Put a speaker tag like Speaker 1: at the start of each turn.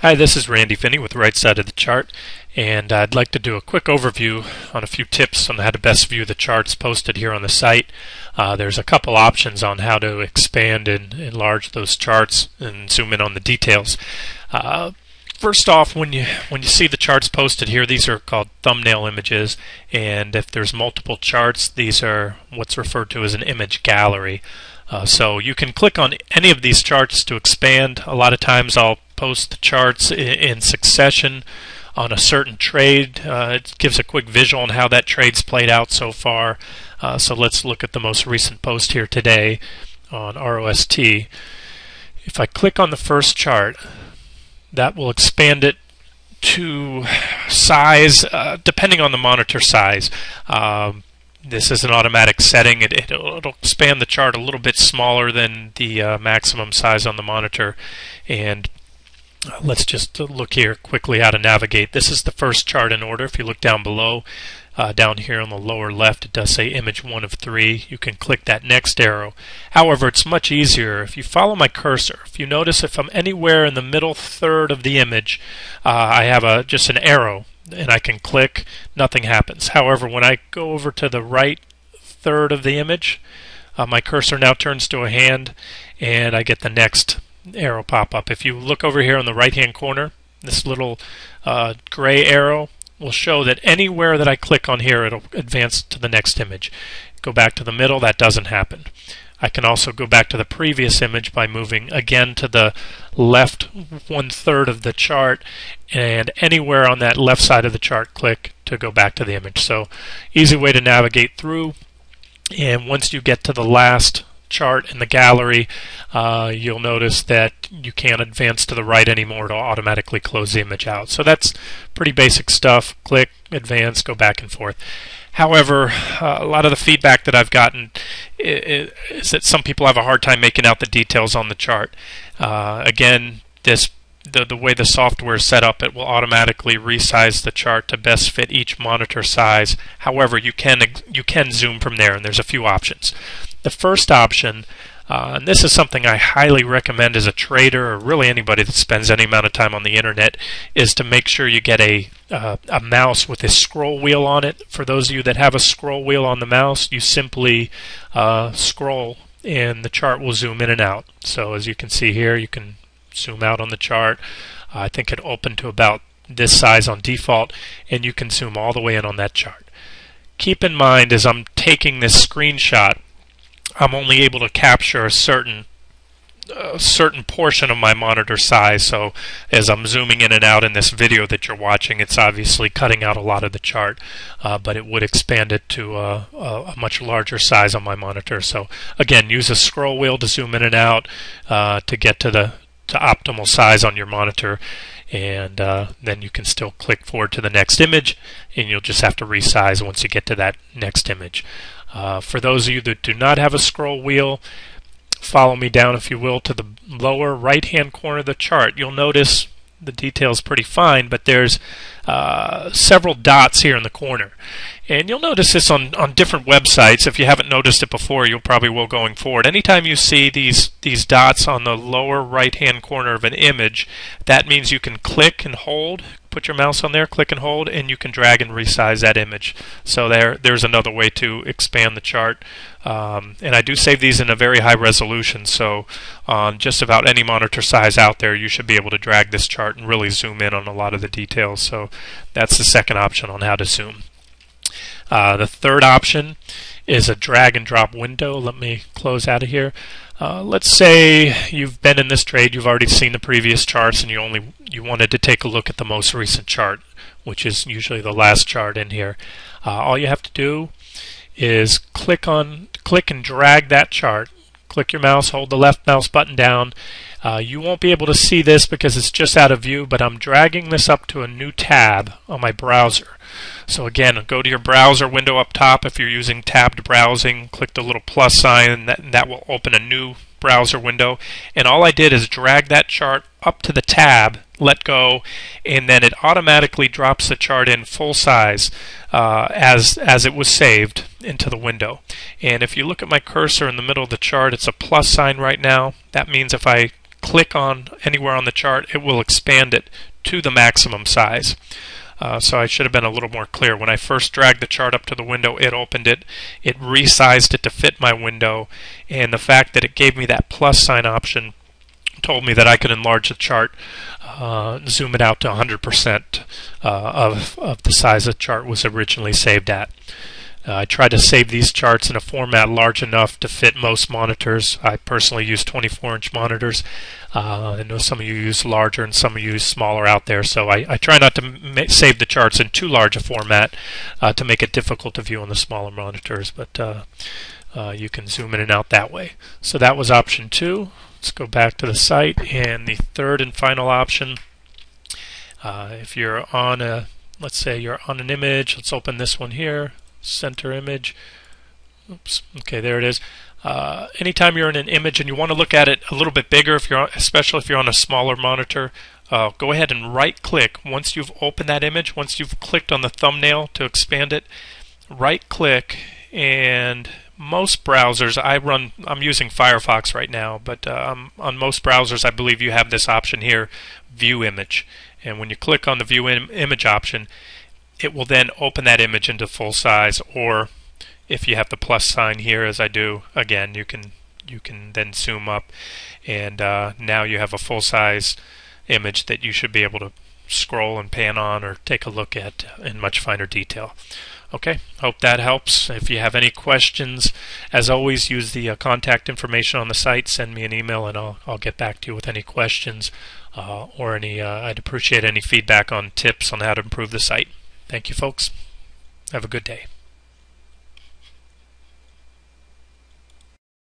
Speaker 1: Hi, this is Randy Finney with Right Side of the Chart, and I'd like to do a quick overview on a few tips on how to best view the charts posted here on the site. There's a couple options on how to expand and enlarge those charts and zoom in on the details. First off, when you see the charts posted here, these are called thumbnail images, and if there's multiple charts, these are what's referred to as an image gallery. So you can click on any of these charts to expand. A lot of times I'll post the charts in succession on a certain trade. It gives a quick visual on how that trade's played out so far. So let's look at the most recent post here today on ROST. If I click on the first chart, that will expand it to size, depending on the monitor size. This is an automatic setting. It'll expand the chart a little bit smaller than the maximum size on the monitor. And let's just look here quickly how to navigate. This is the first chart in order. If you look down below, down here on the lower left, it does say image 1 of 3. You can click that next arrow. However, it's much easier if you follow my cursor. If you notice, if I'm anywhere in the middle third of the image, I have just an arrow, and I can click, nothing happens. However, when I go over to the right third of the image, my cursor now turns to a hand, and I get the next arrow pop up. If you look over here on the right hand corner, this little gray arrow will show that anywhere that I click on here, it'll advance to the next image. Go back to the middle, that doesn't happen. I can also go back to the previous image by moving again to the left 1/3 of the chart, and anywhere on that left side of the chart, click to go back to the image. So easy way to navigate through. And once you get to the last chart in the gallery, you'll notice that you can't advance to the right anymore. It'll automatically close the image out. So that's pretty basic stuff. Click, advance, go back and forth. However, a lot of the feedback that I've gotten is that some people have a hard time making out the details on the chart. Again, the way the software is set up, it will automatically resize the chart to best fit each monitor size. However, you can zoom from there, and there's a few options. The first option, and this is something I highly recommend as a trader or really anybody that spends any amount of time on the internet, is to make sure you get a mouse with a scroll wheel on it. For those of you that have a scroll wheel on the mouse, you simply scroll and the chart will zoom in and out. So as you can see here, you can zoom out on the chart. I think it opened to about this size on default, and you can zoom all the way in on that chart. Keep in mind, as I'm taking this screenshot, I'm only able to capture a certain portion of my monitor size. So as I'm zooming in and out in this video that you're watching, it's obviously cutting out a lot of the chart, but it would expand it to a much larger size on my monitor. So again, use a scroll wheel to zoom in and out to get to optimal size on your monitor, and then you can still click forward to the next image, and you'll just have to resize once you get to that next image. For those of you that do not have a scroll wheel, follow me down, if you will, to the lower right hand corner of the chart. You'll notice the details pretty fine, but there's several dots here in the corner. And you'll notice this on different websites. If you haven't noticed it before, you'll probably will going forward. Anytime you see these dots on the lower right hand corner of an image, that means you can click and hold, put your mouse on there, click and hold, and you can drag and resize that image. So there's another way to expand the chart. And I do save these in a very high resolution, so on just about any monitor size out there, you should be able to drag this chart and really zoom in on a lot of the details. So that's the second option on how to zoom. The third option is a drag and drop window. Let me close out of here. Let's say you've been in this trade, you've already seen the previous charts, and you wanted to take a look at the most recent chart, which is usually the last chart in here. All you have to do is click and drag that chart. Click your mouse, hold the left mouse button down. You won't be able to see this because it's just out of view, but I'm dragging this up to a new tab on my browser. So again, go to your browser window up top. If you're using tabbed browsing, click the little plus sign, and that will open a new browser window. And all I did is drag that chart up to the tab, let go, and then it automatically drops the chart in full size as it was saved into the window. And if you look at my cursor in the middle of the chart, it's a plus sign right now. That means if I click on anywhere on the chart, it will expand it to the maximum size. So I should have been a little more clear. When I first dragged the chart up to the window, it opened it. It resized it to fit my window. And the fact that it gave me that plus sign option told me that I could enlarge the chart, zoom it out to 100% of the size the chart was originally saved at. I tried to save these charts in a format large enough to fit most monitors. I personally use 24-inch monitors. I know some of you use larger and some of you use smaller out there, so I try not to save the charts in too large a format to make it difficult to view on the smaller monitors, but you can zoom in and out that way. So that was option 2. Let's go back to the site, and the third and final option, if you're on let's say you're on an image, let's open this one here. Center image. Oops. Okay, there it is. Anytime you're in an image and you want to look at it a little bit bigger, especially if you're on a smaller monitor, go ahead and right-click. Once you've opened that image, once you've clicked on the thumbnail to expand it, right-click, and most browsers, I'm using Firefox right now, but on most browsers, I believe you have this option here, View Image. And when you click on the View Image option, it will then open that image into full size, or if you have the plus sign here, as I do, again, you can then zoom up, and now you have a full size image that you should be able to scroll and pan on or take a look at in much finer detail. Okay, hope that helps. If you have any questions, as always, use the contact information on the site. Send me an email, and I'll get back to you with any questions or any. I'd appreciate any feedback on tips on how to improve the site. Thank you, folks. Have a good day.